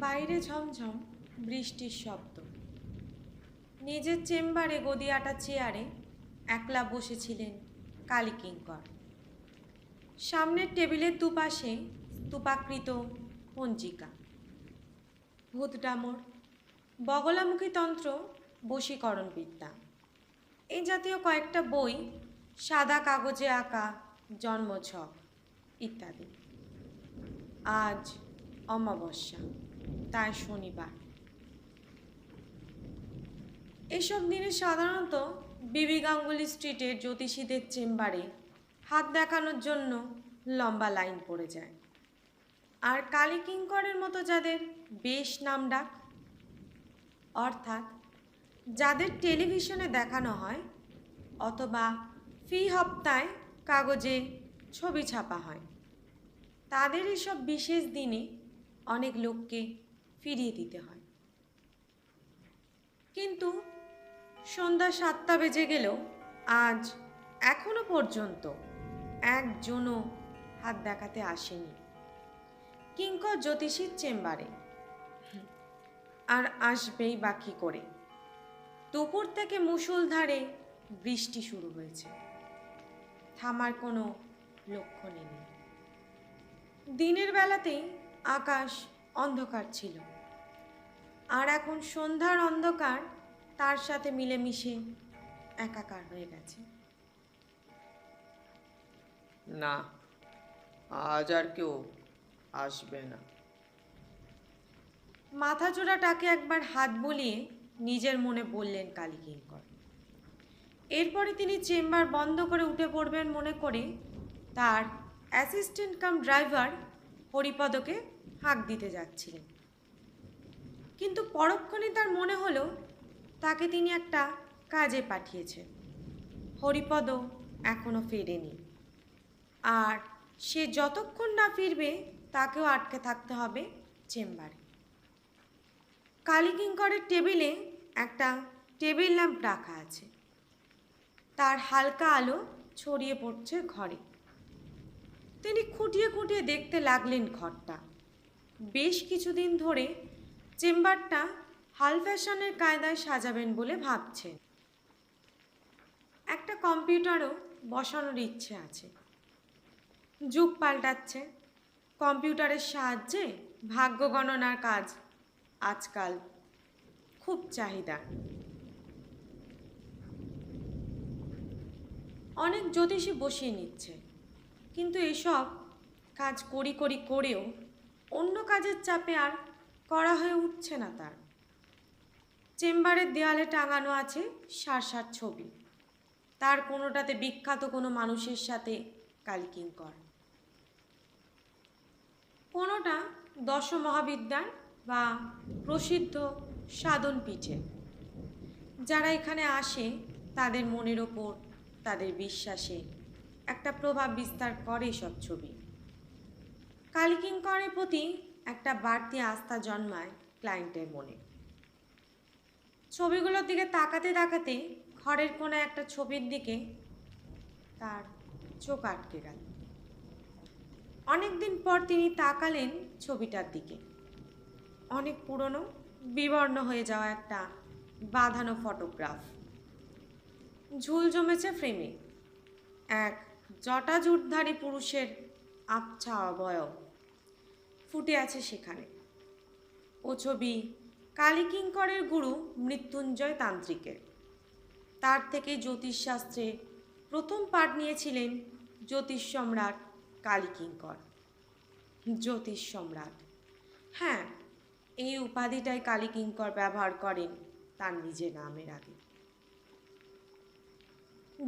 বাইরে ঝমঝম বৃষ্টির শব্দ। নিজের চেম্বারে গদিয়াটা চেয়ারে একলা বসেছিলেন কালীকিঙ্কর। সামনের টেবিলের দুপাশে স্তূপাকৃত পঞ্জিকা, ভূতডামর, বগলামুখী তন্ত্র, বশীকরণ বিদ্যা, এই জাতীয় কয়েকটা বই, সাদা কাগজে আঁকা জন্মছক ইত্যাদি। আজ অমাবস্যা, তাই শনিবার। এসব দিনে সাধারণত বিবি গাঙ্গুলি স্ট্রিটের জ্যোতিষীদের চেম্বারে হাত দেখানোর জন্য লম্বা লাইন পড়ে যায়। আর কালীকিঙ্করের মতো যাদের বেশ নামডাক, অর্থাৎ যাদের টেলিভিশনে দেখানো হয় অথবা ফি হপ্তায় কাগজে ছবি ছাপা হয়, তাদের এসব বিশেষ দিনে অনেক লোককে ফিরিয়ে দিতে হয়। কিন্তু সন্ধ্যা 7টা বেজে গেলেও আজ এখনো পর্যন্ত একজনও হাত দেখাতে আসেনি কিঙ্কর জ্যোতিষীর চেম্বারে। আর আসবেই বা কী করে? দুপুর থেকে মুষলধারে বৃষ্টি শুরু হয়েছে, থামার কোনো লক্ষণই নেই। দিনের বেলাতেই আকাশ অন্ধকার ছিল, আর এখন সন্ধ্যার অন্ধকার তার সাথে মিলেমিশে একাকার হয়ে গেছে। না, আজ আর কেউ আসবে না। মাথাচোরাটাকে একবার হাত বুলিয়ে নিজের মনে বললেন কালীকিঙ্কর। এরপরে তিনি চেম্বার বন্ধ করে উঠে পড়বেন মনে করে তার অ্যাসিস্ট্যান্ট কাম ড্রাইভার হরিপদকে হাঁক দিতে যাচ্ছিলেন। কিন্তু পরক্ষণে তার মনে হলো তাকে তিনি একটা কাজে পাঠিয়েছেন। হরিপদ এখনো ফেরেনি, আর সে যতক্ষণ না ফিরবে তাকেও আটকে থাকতে হবে চেম্বারে। কালীকিঙ্করের টেবিলে একটা টেবিল ল্যাম্প রাখা আছে, তার হালকা আলো ছড়িয়ে পড়ছে ঘরে। তিনি খুঁটিয়ে খুঁটিয়ে দেখতে লাগলেন ঘরটা। বেশ কিছুদিন ধরে চেম্বারটা হাল ফ্যাশনের কায়দায় সাজাবেন বলে ভাবছেন। একটা কম্পিউটারও বসানোর ইচ্ছে আছে। যুগ পাল্টাচ্ছে, কম্পিউটারের সাহায্যে ভাগ্য গণনার কাজ আজকাল খুব চাহিদা। অনেক জ্যোতিষী বসিয়ে নিচ্ছে, কিন্তু এসব কাজ করেও অন্য কাজের চাপে আর করা হয়ে উঠছে না তার। চেম্বারের দেয়ালে টাঙানো আছে সার ছবি, তার কোনোটাতে বিখ্যাত কোনো মানুষের সাথে কালীকিঙ্কর, কোনোটা দশমহাবিদ্যার বা প্রসিদ্ধ সাধন পীঠে। যারা এখানে আসে তাদের মনের ওপর, তাদের বিশ্বাসে একটা প্রভাব বিস্তার করে সব ছবি। কালীকিঙ্করের প্রতি একটা বাড়তি আস্থা জন্মায় ক্লায়েন্টের মনে। ছবিগুলোর দিকে তাকাতে তাকাতে ঘরের কোণে একটা ছবির দিকে তার চোখ আটকে গেল। অনেকদিন পর তিনি তাকালেন ছবিটার দিকে। অনেক পুরনো, বিবর্ণ হয়ে যাওয়া একটা বাঁধানো ফটোগ্রাফ ঝুল জমেছে ফ্রেমে। এক জটাজুটধারী পুরুষের আবছা অবয়ব ফুটে আছে সেখানে। ও ছবি কালীকিঙ্করের গুরু মৃত্যুঞ্জয় তান্ত্রিকের। তার থেকে জ্যোতিষশাস্ত্রে প্রথম পাঠ নিয়েছিলেন জ্যোতিষ সম্রাট কালীকিঙ্কর। জ্যোতিষ সম্রাট, হ্যাঁ, এই উপাধিটাই কালীকিঙ্কর ব্যবহার করেন তার নিজের নামের আগে।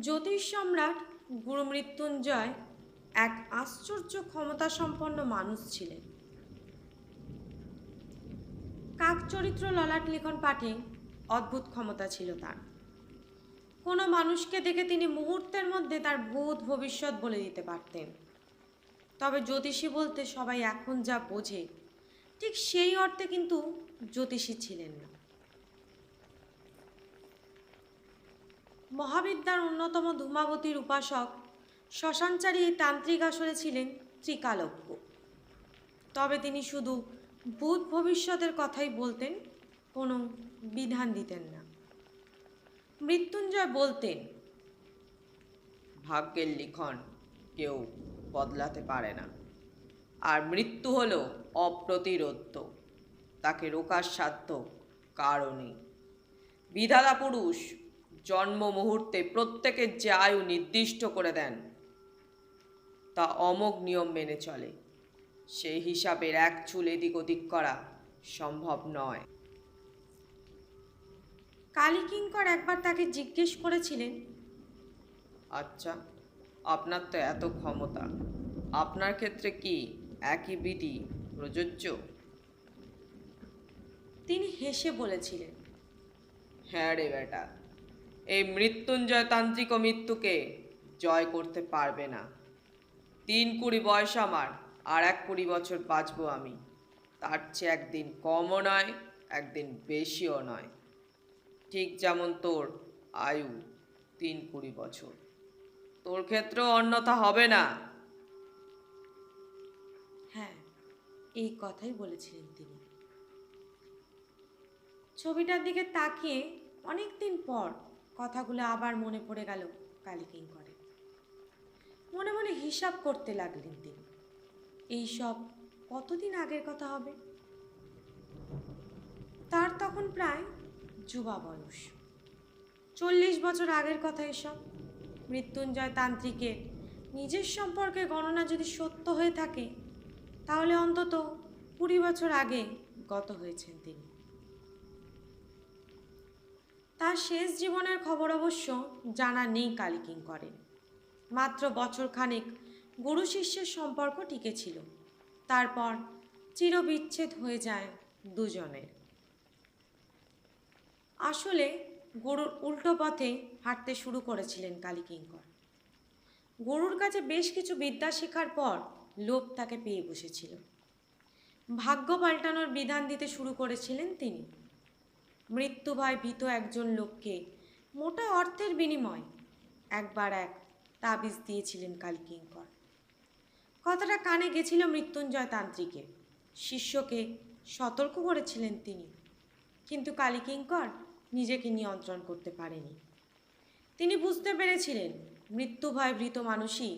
জ্যোতিষ সম্রাট গুরু মৃত্যুঞ্জয় এক আশ্চর্য ক্ষমতা সম্পন্ন মানুষ ছিলেন। কাক চরিত্র ললাট লিখন পাঠে অদ্ভুত ক্ষমতা ছিল তার। কোনো মানুষকে দেখে তিনি মুহূর্তের মধ্যে তার ভূত ভবিষ্যৎ বলে দিতে পারতেন। তবে জ্যোতিষী বলতে সবাই এখন যা বোঝে ঠিক সেই অর্থে কিন্তু জ্যোতিষী ছিলেন না। মহাবিদ্যার অন্যতম ধূমাবতীর উপাসক শ্মশানচারী এই তান্ত্রিক আসলে ছিলেন ত্রিকালজ্ঞ। তবে তিনি শুধু ভূত ভবিষ্যতের কথাই বলতেন, কোনো বিধান দিতেন না। মৃত্যুঞ্জয় বলতেন, ভাগ্যের লিখন কেউ বদলাতে পারে না, আর মৃত্যু হলো অপ্রতিরোধ্য, তাকে রোকার সাধ্য কারও নেই। বিধাতা পুরুষ জন্ম মুহূর্তে প্রত্যেকের যে আয়ু নির্দিষ্ট করে দেন তা অমোঘ নিয়ম মেনে চলে। সেই হিসাবের এক চুল এদিক ওদিক করা সম্ভব নয়। কালীকিঙ্কর একবার তাকে জিজ্ঞেস করেছিলেন, আচ্ছা, আপনার তো এত ক্ষমতা, আপনার ক্ষেত্রে কি একই বিধি প্রযোজ্য? তিনি হেসে বলেছিলেন, হ্যাঁ রে বেটা, এই মৃত্যুঞ্জয় তান্ত্রিক মৃত্যুকে জয় করতে পারবে না। 3 কুড়ি বয়স আমার, আর 1 কুড়ি বছর বাঁচবো আমি। তার চেয়ে একদিন কমও নয়, একদিন বেশিও নয়। ঠিক যেমন তোর আয়ু 3 কুড়ি বছর, তোর ক্ষেত্রেও অন্যথা হবে না। হ্যাঁ, এই কথাই বলেছিলেন তিনি। ছবিটার দিকে তাকিয়ে অনেক দিন পর কথাগুলো আবার মনে পড়ে গেল কালীকিঙ্করের। মনে মনে হিসাব করতে লাগলেন তিনি, এই সব কতদিন আগের কথা হবে। তার তখন প্রায় যুবা বয়স, 40 বছর আগের কথা এসব। মৃত্যুঞ্জয় তান্ত্রিকের নিজের সম্পর্কে গণনা যদি সত্য হয়ে থাকে, তাহলে অন্তত 20 বছর আগে গত হয়েছেন তিনি। তার শেষ জীবনের খবর অবশ্য জানা নেই কালীকিঙ্করের। মাত্র বছরখানেক গুরু শিষ্যের সম্পর্ক টিকেছিল, তারপর চিরবিচ্ছেদ হয়ে যায় দুজনের। আসলে গুরুর উল্টো পথে হাঁটতে শুরু করেছিলেন কালীকিঙ্কর। গুরুর কাছে বেশ কিছু বিদ্যা শেখার পর লোভ তাকে পেয়ে বসেছিল। ভাগ্য পাল্টানোর বিধান দিতে শুরু করেছিলেন তিনি। মৃত্যুভয় ভীত একজন লোককে মোটা অর্থের বিনিময় একবার এক তাবিজ দিয়েছিলেন কালীকিঙ্কর। কথাটা কানে গেছিল মৃত্যুঞ্জয় তান্ত্রিকের। শিষ্যকে সতর্ক করেছিলেন তিনি, কিন্তু কালীকিঙ্কর নিজেকে নিয়ন্ত্রণ করতে পারেনি। তিনি বুঝতে পেরেছিলেন মৃত্যুভয় ভীত মানুষই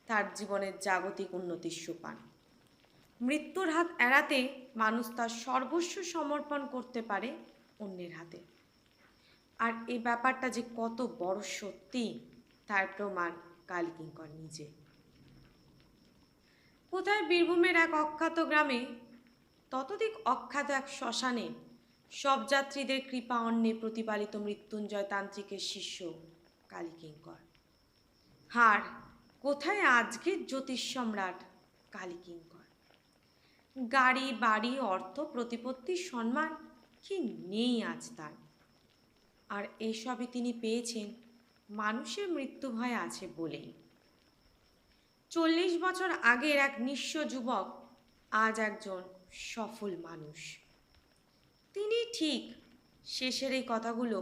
তার জীবনের জাগতিক উন্নতির সোপান। মৃত্যুর হাত এড়াতে মানুষ তার সর্বস্ব সমর্পণ করতে পারে অন্যের হাতে। আর এই ব্যাপারটা যে কত বড় সত্যি তার প্রমাণ কালীকিঙ্কর নিজে। কোথায় বীরভূমের এক অখ্যাত গ্রামে, ততোধিক অখ্যাত এক শ্মশানে সব যাত্রীদের কৃপা অন্নে প্রতিপালিত মৃত্যুঞ্জয় তান্ত্রিকের শিষ্য কালীকিঙ্কর। আর কোথায় আজকের জ্যোতিষ সম্রাট কালীকিঙ্কর? গাড়ি বাড়ি অর্থ প্রতিপত্তি সম্মান কি নেই আজ তার। আর এসবই তিনি পেয়েছেন মানুষের মৃত্যু ভয় আছে বলেই। 40 বছর আগের এক নিঃস্ব যুবক আজ একজন সফল মানুষ। তিনি ঠিক শেষের এই কথাগুলো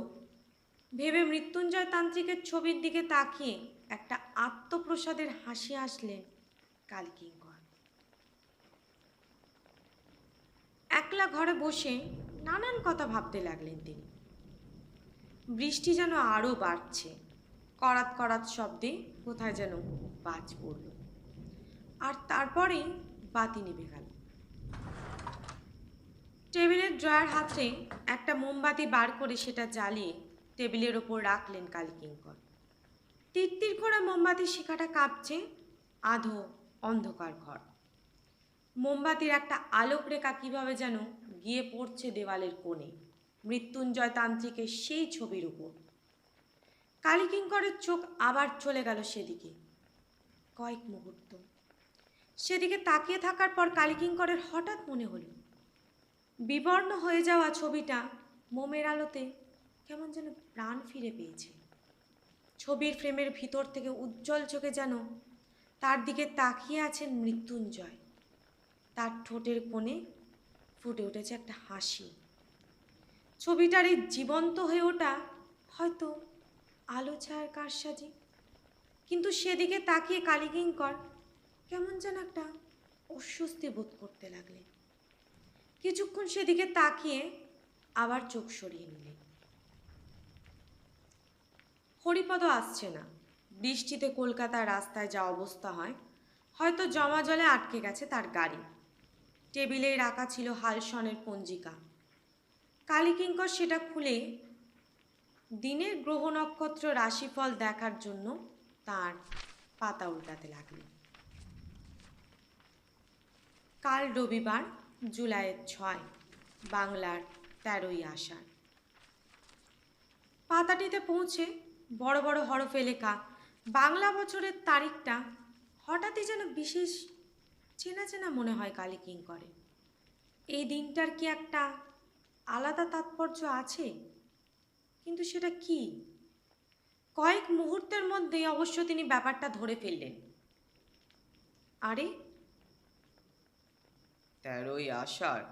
ভেবে মৃত্যুঞ্জয় তান্ত্রিকের ছবির দিকে তাকিয়ে একটা আত্মপ্রসাদের হাসি হাসলেন কালীকিঙ্কর। একলা ঘরে বসে নানান কথা ভাবতে লাগলেন তিনি। বৃষ্টি যেন আরও বাড়ছে, করাত করাত শব্দে কোথায় যেন বাজ পড়ল, আর তারপরেই বাতি নিভে গেল। টেবিলের ড্রয়ার হাতে একটা মোমবাতি বার করে সেটা জ্বালিয়ে টেবিলের ওপর রাখলেন কালীকিঙ্কর। তিরতির করে মোমবাতির শিখাটা কাঁপছে, আধো অন্ধকার ঘর। মোমবাতির একটা আলোক রেখা কীভাবে যেন গিয়ে পড়ছে দেওয়ালের কোণে মৃত্যুঞ্জয় তান্ত্রিকের সেই ছবির উপর। কালীকিঙ্করের চোখ আবার চলে গেল সেদিকে। কয়েক মুহূর্ত সেদিকে তাকিয়ে থাকার পর কালীকিঙ্করের হঠাৎ মনে হলো বিবর্ণ হয়ে যাওয়া ছবিটা মোমের আলোতে কেমন যেন প্রাণ ফিরে পেয়েছে। ছবির ফ্রেমের ভিতর থেকে উজ্জ্বল চোখে যেন তার দিকে তাকিয়ে আছেন মৃত্যুঞ্জয়। তার ঠোঁটের কোণে ফুটে উঠেছে একটা হাসি। ছবিটার এই জীবন্ত হয়ে ওঠা হয়তো আলো ছায়ার কারসাজি, কিন্তু সেদিকে তাকিয়ে কালীকিঙ্কর কেমন যেন একটা অস্বস্তি বোধ করতে লাগলেন। কিছুক্ষণ সেদিকে তাকিয়ে আবার চোখ সরিয়ে নিলেন। হরিপদ আসছে না। বৃষ্টিতে কলকাতার রাস্তায় যা অবস্থা হয়, হয়তো জমা জলে আটকে গেছে তার গাড়ি। টেবিলেই রাখা ছিল হালসনের পঞ্জিকা। কালীকিঙ্কর সেটা খুলে দিনের গ্রহ নক্ষত্র রাশিফল দেখার জন্য তার পাতা উল্টাতে লাগলেন। কাল রবিবার, জুলাইয়ের 6, বাংলার 13ই আষাঢ়। পাতাটিতে পৌঁছে বড় বড় হরফে লেখা বাংলা বছরের তারিখটা হঠাৎই যেন বিশেষ চেনা চেনা মনে হয় কালীকিঙ্করের। এই দিনটার কি একটা আলাদা তাৎপর্য আছে, কিন্তু সেটা কি? কয়েক মুহূর্তের মধ্যেই অবশ্য তিনি ব্যাপারটা ধরে ফেললেন। আরে, 13ই আষাঢ়,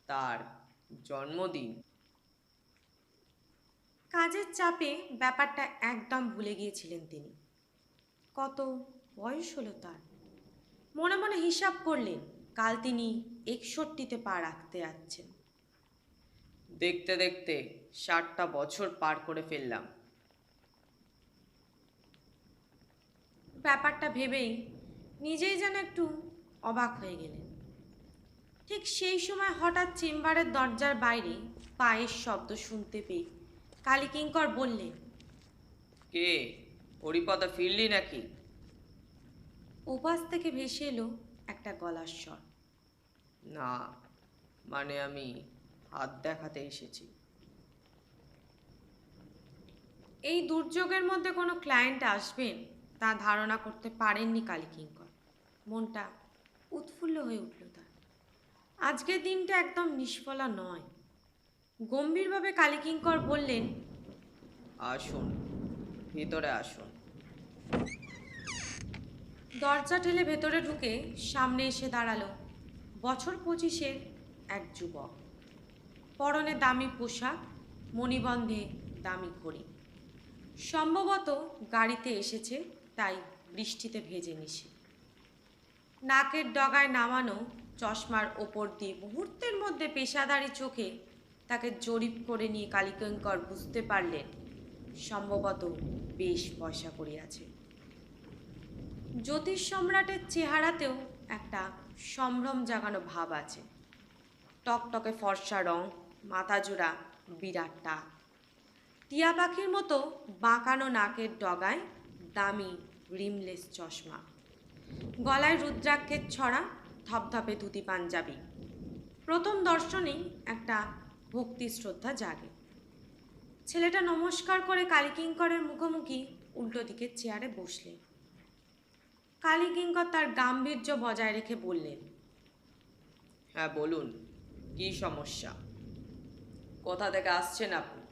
তার জন্মদিন। কাজের চাপে ব্যাপারটা একদম ভুলে গিয়েছিলেন তিনি। কত বয়স হলো তার? মনে মনে হিসাব করলেন, কাল তিনি 61তে পা রাখতে যাচ্ছেন। দেখতে দেখতে 60টা বছর পার করে ফেললাম। ব্যাপারটা ভেবেই নিজেই যেন একটু অবাক হয়ে গেলেন। ঠিক সেই সময় হঠাৎ চেম্বারের দরজার বাইরে পায়ের শব্দ শুনতে পেয়ে কালীকিঙ্কর বললেন, কে? হরিপদ ফিরলি নাকি? ওপাশ থেকে ভেসে এলো একটা গলার স্বর। না, মানে আমি হাত দেখাতে এসেছি। এই দুর্যোগের মধ্যে কোনো ক্লায়েন্ট আসবেন তা ধারণা করতে পারেননি কালীকিঙ্কর। মনটা উৎফুল্ল হয়ে উঠল তার। আজকের দিনটা একদম নিষ্ফলা নয়। গম্ভীরভাবে কালীকিঙ্কর বললেন, আসুন, ভিতরে আসুন। দরজা ঠেলে ভেতরে ঢুকে সামনে এসে দাঁড়ালো বছর 25-এর এক যুবক। পরনে দামি পোশাক, মণিবন্ধে দামি ঘড়ি। সম্ভবত গাড়িতে এসেছে, তাই বৃষ্টিতে ভেজে নিছে। নাকের ডগায় নামানো চশমার ওপর দিয়ে মুহূর্তের মধ্যে পেশাদারি চোখে তাকে জরিপ করে নিয়ে কালীকিঙ্কর বুঝতে পারলেন সম্ভবত বেশ পয়সা করিয়াছে। জ্যোতিষ সম্রাটের চেহারাতেও একটা সম্ভ্রম জাগানো ভাব আছে। টকটকে ফর্সা রং, মাথাজোড়া বিরাট টাক, টিয়া পাখির মতো বাঁকানো নাকের ডগায় দামি রিমলেস চশমা, গলায় রুদ্রাক্ষের ছড়া, ধপধপে ধুতি পাঞ্জাবি। প্রথম দর্শনেই একটা ভক্তি শ্রদ্ধা জাগে। ছেলেটা নমস্কার করে কালীকিঙ্করের মুখোমুখি উল্টো দিকের চেয়ারে বসলেন। কালীকিঙ্কর তার গাম্ভীর্য বজায় রেখে বললেন, হ্যাঁ বলুন, কি সমস্যা? কোথা থেকে আসছেন আপনি?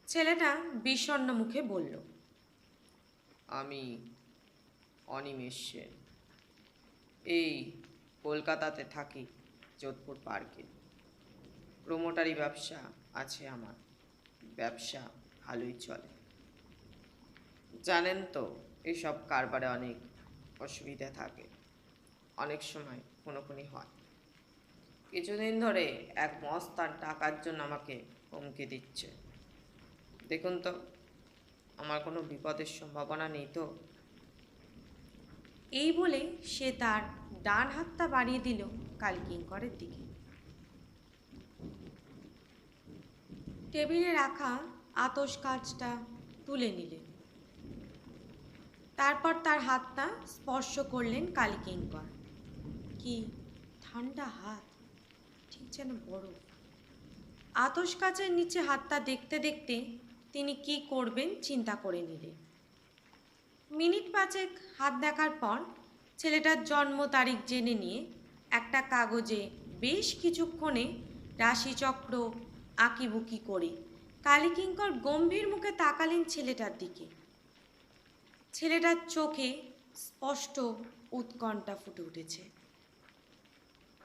ছেলেটা বিষণ্ণ মুখে বলল, আমি অনিমেষ সেন। এই কলকাতাতে থাকি, যোধপুর পার্কে। প্রোমোটারি ব্যবসা আছে আমার। ব্যবসা ভালোই চলে। জানেন তো, এইসব কারবারে অনেক অসুবিধা থাকে, অনেক সময় খুনোখুনি হয়। কিছুদিন ধরে এক মস্তান টাকার জন্য আমাকে হুমকি দিচ্ছে। দেখুন তো, আমার কোনো বিপদের সম্ভাবনা নেই তো? এই বলে সে তার ডান হাতটা বাড়িয়ে দিল কালীকিঙ্করের দিকে। টেবিলে রাখা আতশ কাঁচটা তুলে নিলেন। তারপর তার হাতটা স্পর্শ করলেন কালীকিঙ্কর। কি ঠান্ডা হাত, ঠিক যেন বরফ। আতশ কাচের নিচে হাতটা দেখতে দেখতে তিনি কি করবেন চিন্তা করে নিলেন। মিনিট 5 হাত দেখার পর ছেলেটার জন্ম তারিখ জেনে নিয়ে একটা কাগজে বেশ কিছুক্ষণে রাশিচক্র আঁকিবুকি করে কালীকিঙ্কর গম্ভীর মুখে তাকালেন ছেলেটার দিকে। ছেলেটার চোখে স্পষ্ট উৎকণ্ঠা ফুটে উঠেছে।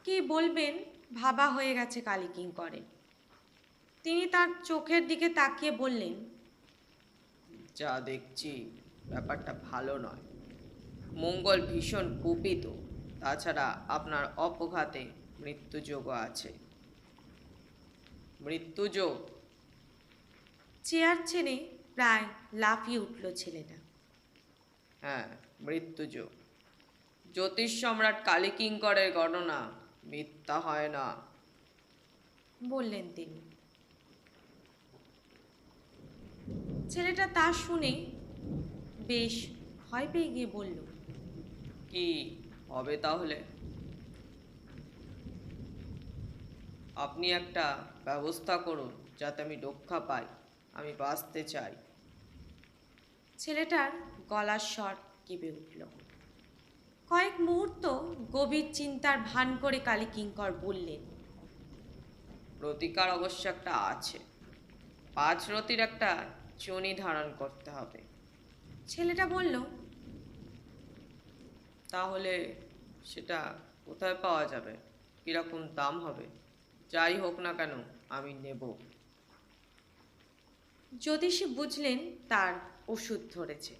কি বলবেন ভাবা হয়ে গেছে কালীকিঙ্করের। তিনি তার চোখের দিকে তাকিয়ে বললেন, যা দেখছি ব্যাপারটা ভালো নয়। মঙ্গল ভীষণ কুপিত, তাছাড়া আপনার অপঘাতে মৃত্যুযোগও আছে। মৃত্যুযোগ? চেয়ার ছেড়ে প্রায় লাফিয়ে উঠল ছেলেটা। হ্যাঁ, মৃত্যুযোগ। জ্যোতিষ সম্রাট কালীকিঙ্করের গণনা মিথ্যা হয় না, বললেন তিনি। ছেলেটা তা শুনে বেশ ভয় পেয়ে গিয়ে বলল, কি হবে তাহলে? আপনি একটা ব্যবস্থা করুন যাতে আমি রক্ষা পাই, আমি বাঁচতে চাই। ছেলেটার গলার স্বর কেঁপে উঠল। কয়েক মুহূর্ত গভীর চিন্তার ভান করে কালীকিঙ্কর বললেন, প্রতিকার অবশ্য একটা আছে। 5 রতির একটা চুনি ধারণ করতে হবে। ছেলেটা বলল, তাহলে সেটা কোথায় পাওয়া যাবে? কীরকম দাম হবে? যাই হোক না কেন আমি নেব। জ্যোতিষী বুঝলেন তার ওষুধ ধরেছে।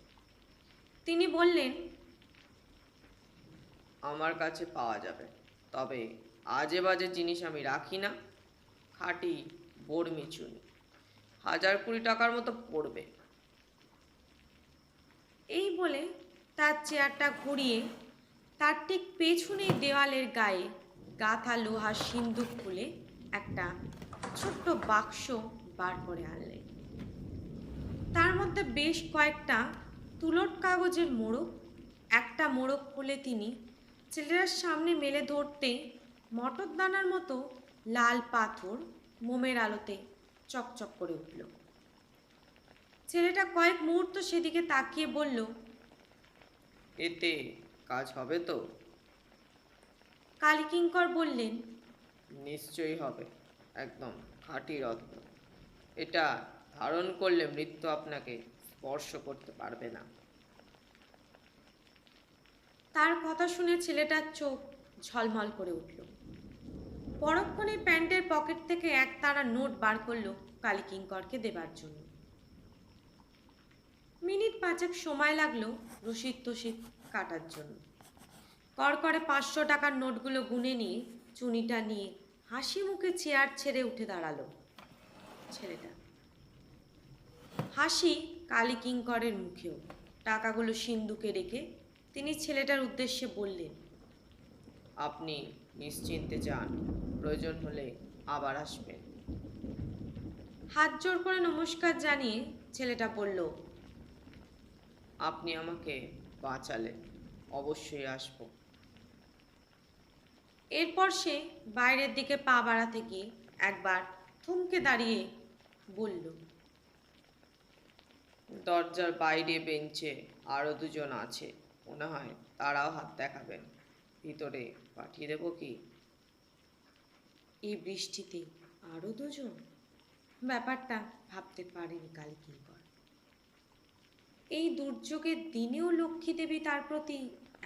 তিনি বললেন, আমার কাছে পাওয়া যাবে, তবে আজে বাজে জিনিস আমি রাখি না। খাঁটি বর্মি চুনি, 1020 টাকার মতো পড়বে। এই বলে তার চেয়ারটা ঘুরিয়ে তার ঠিক পেছনে দেওয়ালের গায়ে গাঁথা লোহার সিন্দুক খুলে একটা ছোট্ট বাক্স বার করে আনলেন। তার মধ্যে বেশ কয়েকটা তুলোর কাগজের মোড়ক। একটা মোড়ক খুলে তিনি ছেলেটার সামনে মেলে ধরতে মটর দানার মতো লাল পাথর মোমের আলোতে চকচক করে উঠল। ছেলেটা কয়েক মুহূর্ত সেদিকে তাকিয়ে বলল, এতে কাজ হবে তো? কালীকিঙ্কর বললেন, নিশ্চয়ই হবে, একদম খাঁটি রত্ন। এটা ধারণ করলে মৃত্যু আপনাকে স্পর্শ করতে পারবে না। তার কথা শুনে ছেলেটার চোখ ঝলমল করে উঠল। পরক্ষণে প্যান্টের পকেট থেকে এক তারা নোট বার করলো কালীকিঙ্করকে দেবার জন্য। মিনিট 5 সময় লাগলো রসিদ টসিদ কাটার জন্য। করে 500 টাকার নোটগুলো গুনে নিয়ে চুনিটা নিয়ে হাসি মুখে চেয়ার ছেড়ে উঠে দাঁড়ালো ছেলেটা। হাসি কালীকিঙ্করের মুখেও। টাকাগুলো সিন্দুকে রেখে তিনি ছেলেটার উদ্দেশ্যে বললেন, আপনি নিশ্চিন্তে যান, প্রয়োজন হলে আবার আসবেন। হাত জোর করে নমস্কার জানিয়ে ছেলেটা বলল, আপনি আমাকে বাঁচালেন, অবশ্যই আসব। এরপর সে বাইরের দিকে পা বাড়াতে গিয়ে একবার থমকে দাঁড়িয়ে বলল, দরজার বাইরে বেঞ্চে আরও 2 জন আছে, মনে হয় তারাও হাত দেখাবেন। ভিতরে পাঠিয়ে দেবো কি? এই বৃষ্টিতে আরও 2 জন? ব্যাপারটা ভাবতে পারেনি কালীকিঙ্কর। এই দুর্যোগের দিনেও লক্ষ্মী দেবী তার প্রতি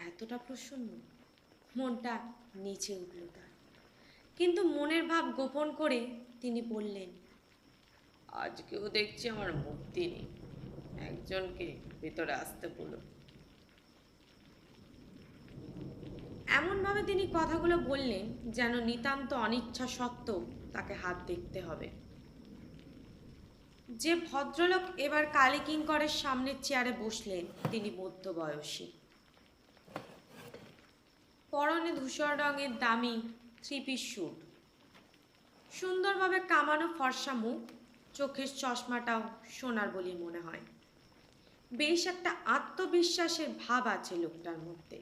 এতটা প্রসন্ন। মনটা নিচে উঠল তার, কিন্তু মনের ভাব গোপন করে তিনি বললেন, আজকেও দেখছি আমার মুক্তি নেই, একজনকে ভিতরে আসতে বলুন। এমনভাবে তিনি কথাগুলো বললেন যেন নিতান্ত অনিচ্ছা সত্ত্বেও তাকে হাত দেখতে হবে। যে ভদ্রলোক এবার কালীকিঙ্করের সামনের চেয়ারে বসলেন তিনি মধ্যবয়সী। পরনে ধূসর রঙের দামি 3 পিস স্যুট, সুন্দরভাবে কামানো ফর্সা মুখ, চোখের চশমাটাও সোনার বলে মনে হয়। বেশ একটা আত্মবিশ্বাসের ভাব আছে লোকটার মধ্যে,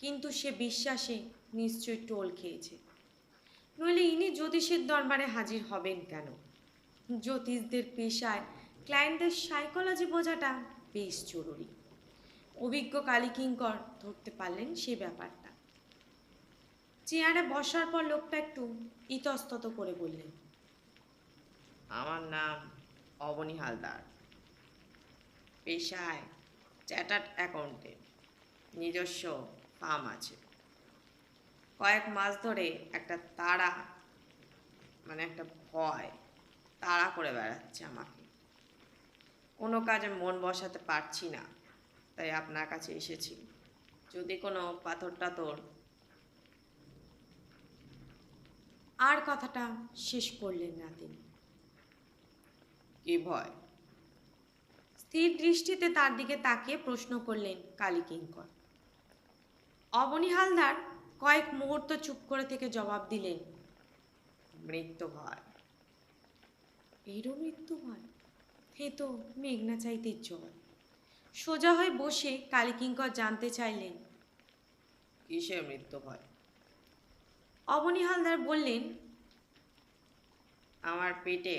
কিন্তু সে বিশ্বাসে নিশ্চয়ই টোল খেয়েছে, নইলে ইনি জ্যোতিষের দরবারে হাজির হবেন কেন? জ্যোতিষদের পেশায় ক্লায়েন্টদের সাইকোলজি বোঝাটা বেশ জরুরি। অভিজ্ঞ কালীকিঙ্কর ধরতে পারলেন সেই ব্যাপারটা। চেয়ারে বসার পর লোকটা একটু ইতস্তত করে বললেন, আমার নাম অবনী হালদার, পেশায় চার্টার্ড অ্যাকাউন্টেন্ট, নিজস্ব ফার্ম আছে। কয়েক মাস ধরে একটা তাড়া, মানে একটা ভয় তাড়া করে বেড়াচ্ছে আমাকে। কোনো কাজে মন বসাতে পারছি না, তাই আপনার কাছে এসেছি। যদি কোনো পাথর টাথর। আর কথাটা শেষ করলেন না তিনি। কি ভয়? স্থির দৃষ্টিতে তার দিকে তাকিয়ে প্রশ্ন করলেন কালীকিঙ্কর। অবনী হালদার কয়েক মুহূর্ত চুপ করে থেকে জবাব দিলেন, মৃত্যু ভয়। এরও মৃত্যু ভয়? হে তো মেঘনা চাইতে জল। সোজা হয়ে বসে কালীকিঙ্কর জানতে চাইলেন, কিসের মৃত্যু ভয়? অবনী হালদার বললেন, আমার পেটে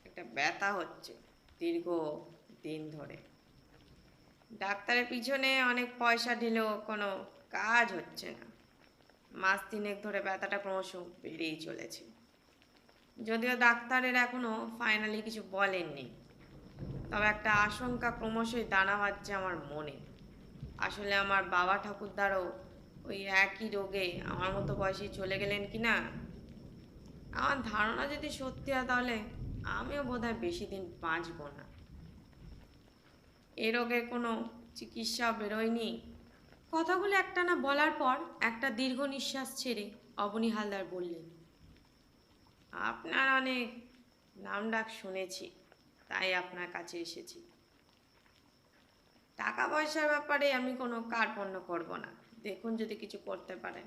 একটা ব্যথা হচ্ছে দীর্ঘ দিন ধরে। ডাক্তারের পিছনে অনেক পয়সা ঢেলেও কোনো কাজ হচ্ছে না। মাস তিনেক ধরে ব্যথাটা ক্রমশ বেড়েই চলেছে। যদিও ডাক্তারের এখনো ফাইনালি কিছু বলেননি, তবে একটা আশঙ্কা ক্রমশই দানা বাঁধছে আমার মনে। আসলে আমার বাবা ঠাকুরদারও ওই একই রোগে আমার মতো বয়সে চলে গেলেন কি না। আমার ধারণা যদি সত্যি হয় তাহলে আমিও বোধহয় বেশি দিন বাঁচব না। এ রোগের কোনো চিকিৎসা বেরোয়নি। কথাগুলো একটানা বলার পর একটা দীর্ঘ নিঃশ্বাস ছেড়ে অবনী হালদার বললেন, আপনার অনেক নামডাক শুনেছি, তাই আপনার কাছে এসেছি। টাকা পয়সার ব্যাপারে আমি কোনো কার্পণ্য করব না, দেখুন যদি কিছু করতে পারেন।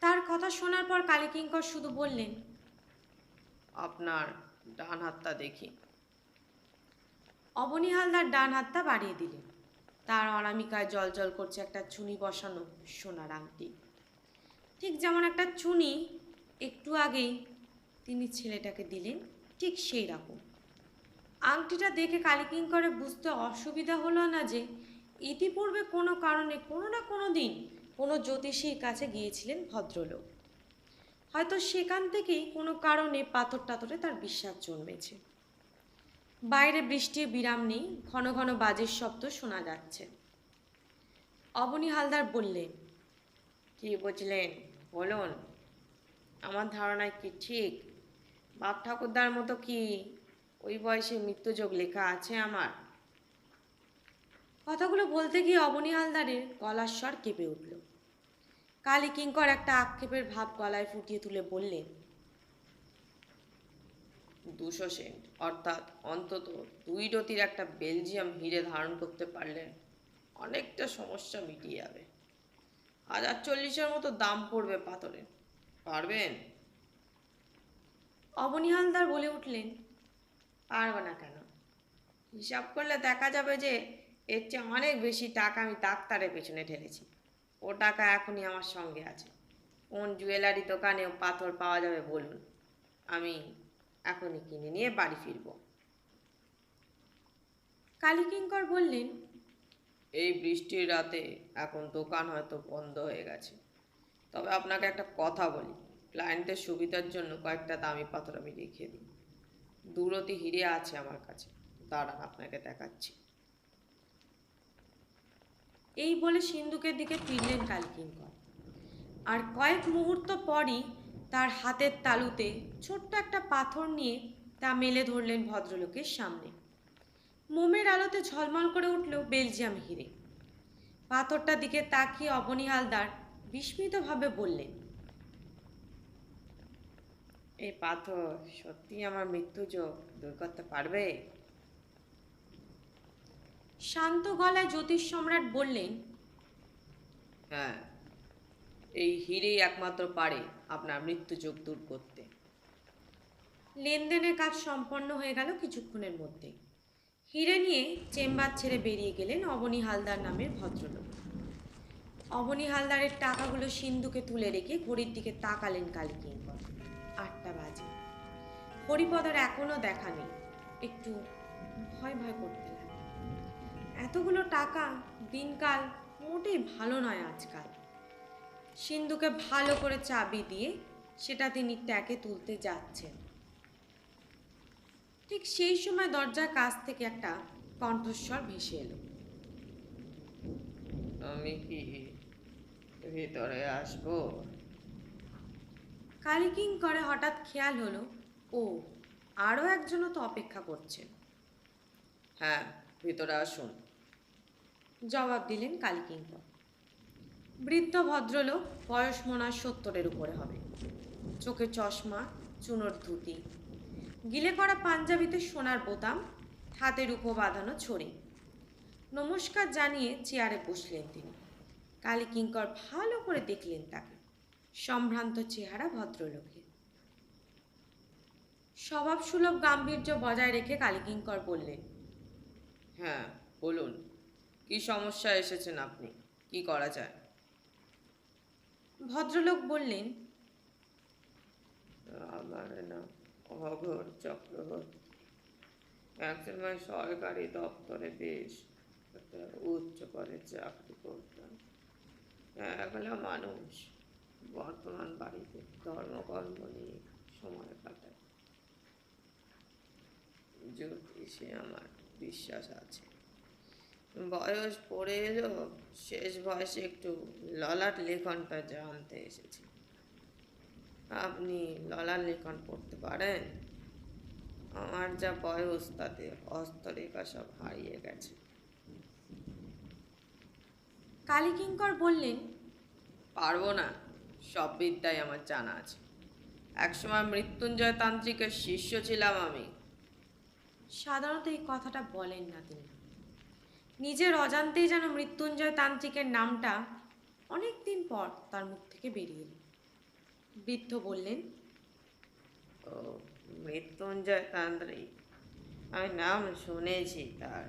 তার কথা শোনার পর কালীকিঙ্কর শুধু বললেন, আপনার ডান হাতটা দেখি। অবনী হালদার ডান হাতটা বাড়িয়ে দিলেন। তার অনামিকায় জল করছে একটা চুনি বসানো সোনার আংটি, ঠিক যেমন একটা চুনি একটু আগেই তিনি ছেলেটাকে দিলেন, ঠিক সেই রকম। আংটিটা দেখে কালীকিঙ্করের বুঝতে অসুবিধা হলো না যে ইতিপূর্বে কোনো কারণে কোনো না কোনো দিন কোনো জ্যোতিষীর কাছে গিয়েছিলেন ভদ্রলোক। হয়তো সেখান থেকেই কোনো কারণে পাথর টাথরে তার বিশ্বাস জন্মেছে। বাইরে বৃষ্টির বিরাম নেই, ঘন ঘন বাজের শব্দ শোনা যাচ্ছে। অবনী হালদার বললেন, কি বুঝলেন বলুন? আমার ধারণায় কি ঠিক? বাপ ঠাকুরদার মতো কি ওই বয়সে মৃত্যুযোগ লেখা আছে আমার? কথাগুলো বলতে গিয়ে অবনী হালদারের গলার স্বর কেঁপে উঠল। কালীকিঙ্কর একটা আক্ষেপের ভাব গলায় ফুটিয়ে তুলে বললেন, 200 সেন্ট অর্থাৎ অন্তত 2 রতির একটা বেলজিয়াম হিরে ধারণ করতে পারলেন অনেকটা সমস্যা মিটিয়ে যাবে। 1040-এর মতো দাম পড়বে পাথরের। পারবেন? অবনী হালদার বলে উঠলেন, পারবো না কেন? হিসাব করলে দেখা যাবে যে এর চেয়ে অনেক বেশি টাকা আমি ডাক্তারের পেছনে ঢেলেছি। ও টাকা এখনই আমার সঙ্গে আছে। কোন জুয়েলারি দোকানেও পাথর পাওয়া যাবে বলুন? আমি এখনই কিনে নিয়ে বাড়ি ফিরব। কালীকিঙ্কর বললেন, এই বৃষ্টির রাতে এখন দোকান হয়তো বন্ধ হয়ে গেছে, তবে আপনাকে একটা কথা বলি, ক্লায়েন্টের সুবিধার জন্য কয়েকটা দামি পাথর আমি রেখে দিই। 2 রতি হিরে আছে আমার কাছে, দাঁড়ান আপনাকে দেখাচ্ছি। এই বলে সিন্ধুকের দিকে ফিরলেন কালীকিঙ্কর। আর কয়েক মুহূর্ত পরই তার হাতের তালুতে ছোট্ট একটা পাথর নিয়ে তা মেলে ধরলেন ভদ্রলোকের সামনে। মোমের আলোতে ঝলমল করে উঠল বেলজিয়াম হিরে। পাথরটার দিকে তাকিয়ে অবনী হালদার বিস্মিতভাবে বললেন, এই পাথর সত্যি আমার মৃত্যুযোগ দূর করতে পারবে? শান্ত গলায় জ্যোতিষ সম্রাট বললেন, হ্যাঁ, এই হিরেই একমাত্র পারে আপনার মৃত্যুযোগ দূর করতে। লেনদেনের কাজ সম্পন্ন হয়ে গেল কিছুক্ষণের মধ্যে। হিরে নিয়ে চেম্বার ছেড়ে বেরিয়ে গেলেন অবনী হালদার নামের ভদ্রলোক। অবনী হালদারের টাকাগুলো সিন্ধুকে তুলে রেখে ঘড়ির দিকে তাকালেন কালীকিঙ্কর। 8টা বাজে। হরিপদার এখনো দেখা নেই। একটু ভয় ভয় করতে লাগে। এতগুলো টাকা দিনকাল মোটেই ভালো নয় আজকাল। সিন্ধুকে ভালো করে চাবি দিয়ে সেটা তিনি ট্যাকে তুলতে যাচ্ছেন। ঠিক সেই সময় দরজার কাছ থেকে একটা কণ্ঠস্বর ভেসে এলো, আমি কি ভিতরে আসবো? কালীকিঙ্করে হঠাৎ খেয়াল হলো, ও আরও একজনও তো অপেক্ষা করছেন। হ্যাঁ, ভিতরে আসুন। জবাব দিলেন কালীকিঙ্কর। বৃদ্ধ ভদ্রলোক, বয়স মনে হয় 70-এর উপরে হবে। চোখে চশমা, চুনোর ধুতি, গিলে করা পাঞ্জাবিতে সোনার বোতাম, হাতের উপো বাঁধানো ছড়ি। নমস্কার জানিয়ে চেয়ারে বসলেন তিনি। কালীকিঙ্কর ভালো করে দেখলেন তাকে। সম্ভ্রান্ত চেহারা ভদ্রলোকের। স্বভাবসুলভ গাম্ভীর্য বজায় রেখে কালীকিঙ্কর বললেন, হ্যাঁ বলুন, কি সমস্যা এসেছেন আপনি? কি করা যায়? ভদ্রলোক বললেন, আমার নাম অঘোর চক্রবর্তী। একসময় সরকারি দপ্তরে বেশ একটা উচ্চ পদে চাকরি করতাম। একলা মানুষ, বর্তমান বাড়িতে ধর্মকর্ম নিয়ে সময় কাটায়। জ্যোতিষে আমার বিশ্বাস আছে। বয়স পড়ে এলো, শেষ বয়সে একটু ললাট লেখনটা জানতে এসেছি। আপনি ললাট লেখন পড়তে পারেন? আমার যা বয়স তাতে হস্তরেখা সব হারিয়ে গেছে। কালীকিঙ্কর বললেন, পারবো না, সব বিদ্যাই আমার জানা আছে। একসময় মৃত্যুঞ্জয় তান্ত্রিকের শিষ্য ছিলাম আমি। সাধারণত এই কথাটা বলেন না তিনি। নিজের অজান্তেই যেন মৃত্যুঞ্জয় তান্ত্রিকের নামটা অনেক দিন পর তার মুখ থেকে বেরিয়ে এলো। বৃদ্ধ বললেন, ও মৃত্যুঞ্জয় তান্ত্রিক, আমি নাম শুনেছি তার।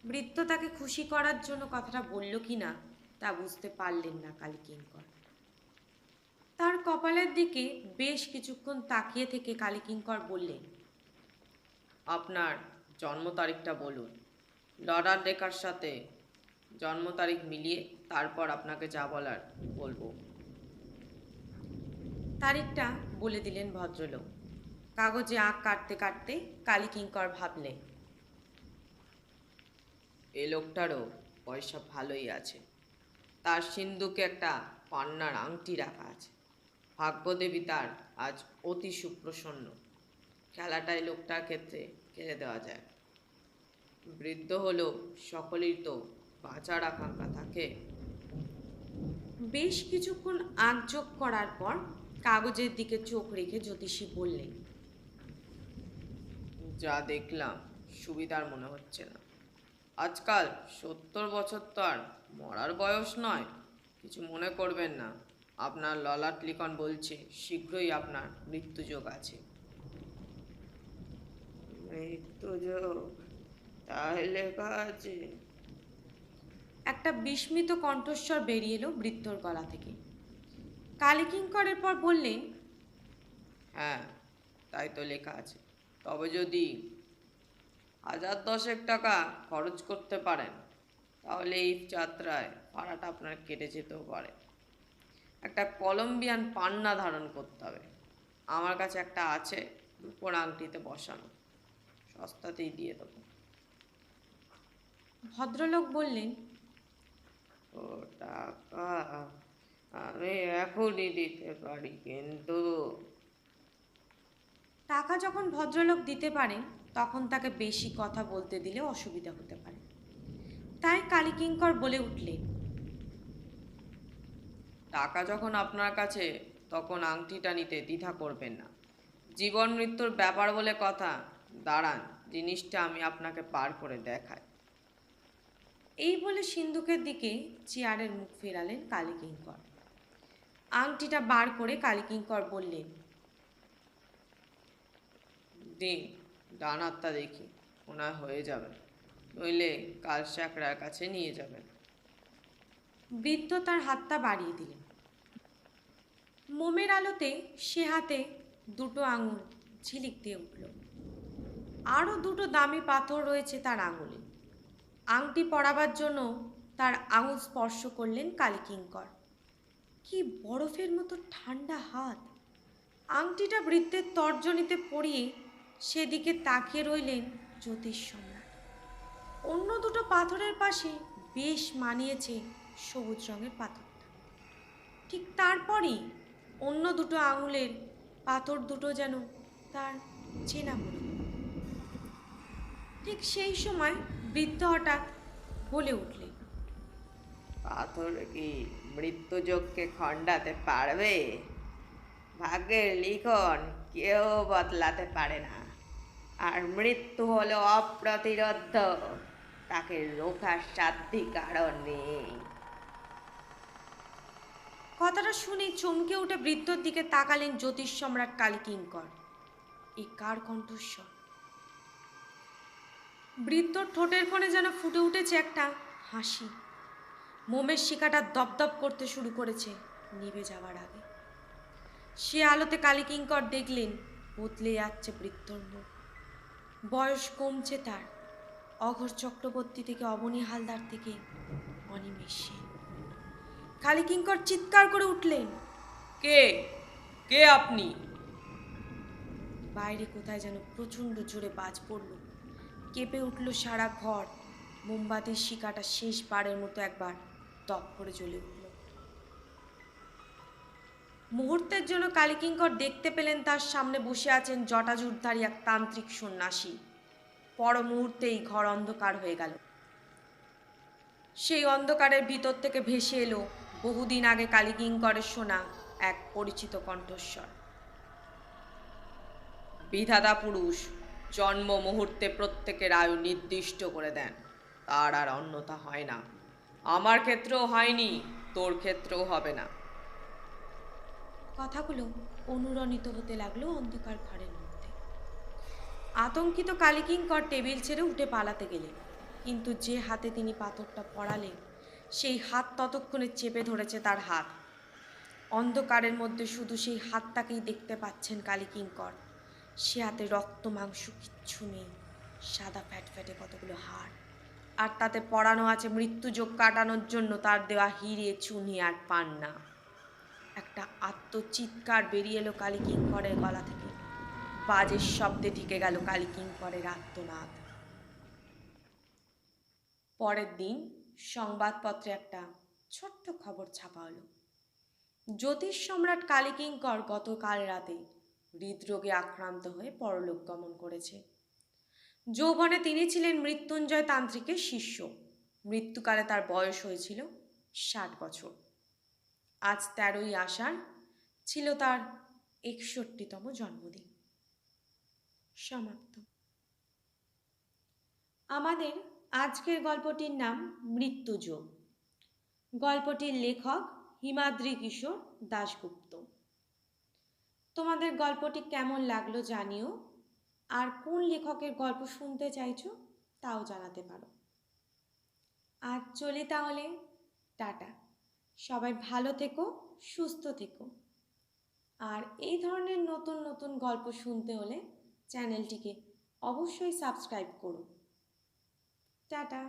বৃদ্ধ তাকে খুশি করার জন্য কথাটা বলল কি না তা বুঝতে পারলেন না কালীকিঙ্কর। তার কপালের দিকে বেশ কিছুক্ষণ তাকিয়ে থেকে কালীকিঙ্কর বললেন, আপনার জন্ম তারিখটা বলুন। লড়ার রেখার সাথে জন্ম তারিখ মিলিয়ে তারপর আপনাকে যা বলার বলবো। তারিখটা বলে দিলেন ভদ্রলোক। কাগজে আঁক কাটতে কাটতে কালীকিঙ্কর ভাবলেন, এ লোকটারও পয়সা ভালোই আছে। তার সিন্ধুকে একটা পান্নার আংটি রাখা আছে। ভাগ্যদেবী তার আজ অতি সুপ্রসন্ন। খেলাটাই লোকটার ক্ষেত্রে খেলে দেওয়া যায়। বৃদ্ধ হলো, সকলেই তো বাঁচার আকাঙ্ক্ষা থাকে। বেশ কিছুক্ষণ আঁকযোগ করার পর কাগজের দিকে চোখ রেখে জ্যোতিষী বললেন, যা দেখলাম সুবিধার মনে হচ্ছে না। আজকাল 70 বছর তো আর মরার বয়স নয়। কিছু মনে করবেন না, আপনার ললাট লিখন বলছে শীঘ্রই আপনার মৃত্যুযোগ আছে। মৃত্যুযোগ? তাই লেখা আছে? একটা বিস্মিত কণ্ঠস্বর বেরিয়ে এলো বৃদ্ধর গলা থেকে। কালীকিঙ্করের পর বললেন, হ্যাঁ তাই তো লেখা আছে। তবে যদি 1010 টাকা খরচ করতে পারেন তাহলে এই যাত্রায় ভাড়াটা আপনার কেটে যেতেও পারে। একটা কলম্বিয়ান পান্না ধারণ করতে হবে। আমার কাছে একটা আছে, রূপোর আংটিতে বসানো। সস্তাতেই দিয়ে দেবো। ভদ্রলোক বললেন, ও টাকা আমি এখনই দিতে পারি, কিন্তু টাকা যখন ভদ্রলোক দিতে পারেন তখন তাকে বেশি কথা বলতে দিলে অসুবিধা হতে পারে। তাই কালীকিঙ্কর বলে উঠলেন, টাকা যখন আপনার কাছে, তখন আংটিটা নিতে দ্বিধা করবেন না। জীবন মৃত্যুর ব্যাপার বলে কথা। দাঁড়ান, জিনিসটা আমি আপনাকে পার করে দেখাই। এই বলে সিন্ধুকের দিকে চেয়ারের মুখ ফেরালেন কালীকিঙ্কর। আংটিটা বার করে কালীকিঙ্কর বললেন, দিন, ডান হাতটা দেখি, ওনার হয়ে যাবে। নইলে কাল স্যাকরার কাছে নিয়ে যাবেন। বৃদ্ধ তার হাতটা বাড়িয়ে দিলেন। মোমের আলোতে সে হাতে দুটো আঙুল ঝিলিক দিয়ে উঠল। আরও দুটো দামি পাথর রয়েছে তার আঙুলে। আংটি পরাবার জন্য তার আঙুল স্পর্শ করলেন কালীকিঙ্কর। কি বরফের মতো ঠান্ডা হাত! আংটিটা বৃদ্ধের তর্জনীতে পরিয়ে সেদিকে তাকিয়ে রইলেন জ্যোতিষ সম্রাট। অন্য দুটো পাথরের পাশে বেশ মানিয়েছে সবুজ রঙের পাথরটা। ঠিক তারপরই অন্য দুটো আঙুলের পাথর দুটো যেন তার চেনা মনে হলো। ঠিক সেই সময় বৃদ্ধ হঠাৎ বলে উঠলেন। পাথর কি মৃত্যুযোগকে খণ্ডাতে পারবে? ভাগ্যের লিখন কেউ বদলাতে পারে না, আর মৃত্যু হলো অপ্রতিরোধ্য, তাকে রোখার সাধ্যই কারণ নেই। কথাটা শুনে চমকে উঠে বৃদ্ধর দিকে তাকালেন জ্যোতিষ সম্রাট কালীকিঙ্কর। এ কার কণ্ঠস্বর? বৃদ্ধর ঠোঁটের কোণে যেন ফুটে উঠেছে একটা হাসি। মোমের শিখাটা দপদপ করতে শুরু করেছে নিভে যাওয়ার আগে। সে আলোতে কালীকিঙ্কর দেখলেন বদলে যাচ্ছে বৃদ্ধর মুখ। বয়স কমছে তার। অঘোর চক্রবর্তী থেকে অবনী হালদার থেকে অনিমেষ সেন। কালীকিঙ্কর চিৎকার করে উঠলেন, কে কে আপনি? বাইরে কোথায় যেন প্রচণ্ড জোরে বাজ পড়ল। কেঁপে উঠল সারা ঘর। মোমবাতির শিখাটা শেষবারের মতো একবার দপ করে জ্বলে উঠল। মুহূর্তের জন্য কালীকিঙ্কর দেখতে পেলেন তার সামনে বসে আছেন জটাজুটধারী এক তান্ত্রিক সন্ন্যাসী। পর মুহূর্তেই ঘর অন্ধকার হয়ে গেল। সেই অন্ধকারের ভিতর থেকে ভেসে এলো বহুদিন আগে কালীকিঙ্করের শোনা এক পরিচিত কণ্ঠস্বর। বিধাতা পুরুষ জন্ম মুহূর্তে প্রত্যেকের আয়ু নির্দিষ্ট করে দেন, তার আর অন্যথা হয় না। আমার ক্ষেত্রেও হয়নি, তোর ক্ষেত্রেও হবে না। কথাগুলো অনুরণিত হতে লাগলো অন্ধকার ঘরের মধ্যে। আতঙ্কিত কালীকিঙ্কর টেবিল ছেড়ে উঠে পালাতে গেলেন, কিন্তু যে হাতে তিনি পাথরটা পড়ালেন সেই হাত ততক্ষণে চেপে ধরেছে তার হাত। অন্ধকারের মধ্যে শুধু সেই হাতটাকেই দেখতে পাচ্ছেন কালীকিঙ্কর। সে হাতে রক্ত মাংস কিচ্ছু নেই, সাদা ফ্যাটফ্যাটে কতগুলো হাড়, আর তাতে পড়ানো আছে মৃত্যুযোগ কাটানোর জন্য তার দেওয়া হিরে, চুনি আর পান্না। একটা আত্মচিৎকার বেরিয়ে এলো কালীকিঙ্করের গলা থেকে। বাজের শব্দে ঢেকে গেল কালীকিঙ্করের আর্তনাদ। পরের দিন সংবাদপত্রে একটা ছোট্ট খবর ছাপা হলো। জ্যোতিষ সম্রাট কালীকিঙ্কর গতকাল রাতে হৃদরোগে আক্রান্ত হয়ে পরলোক গমন করেছে। যৌবনে তিনি ছিলেন মৃত্যুঞ্জয় তান্ত্রিকের শিষ্য। মৃত্যুকালে তার বয়স হয়েছিল 60 বছর। আজ 13ই আষাঢ় ছিল তার 61তম জন্মদিন। সমাপ্ত। আমাদের আজকের গল্পটির নাম মৃত্যুযোগ। গল্পটির লেখক হিমাদ্রি কিশোর দাশগুপ্ত। তোমাদের গল্পটি কেমন লাগলো জানিও, আর কোন লেখকের গল্প শুনতে চাইছো তাও জানাতে পারো। আজ চলি তাহলে, টাটা। সবাই ভালো থেকো, সুস্থ থেকো। আর এই ধরনের নতুন নতুন গল্প শুনতে হলে চ্যানেলটিকে অবশ্যই সাবস্ক্রাইব করো। টাটা।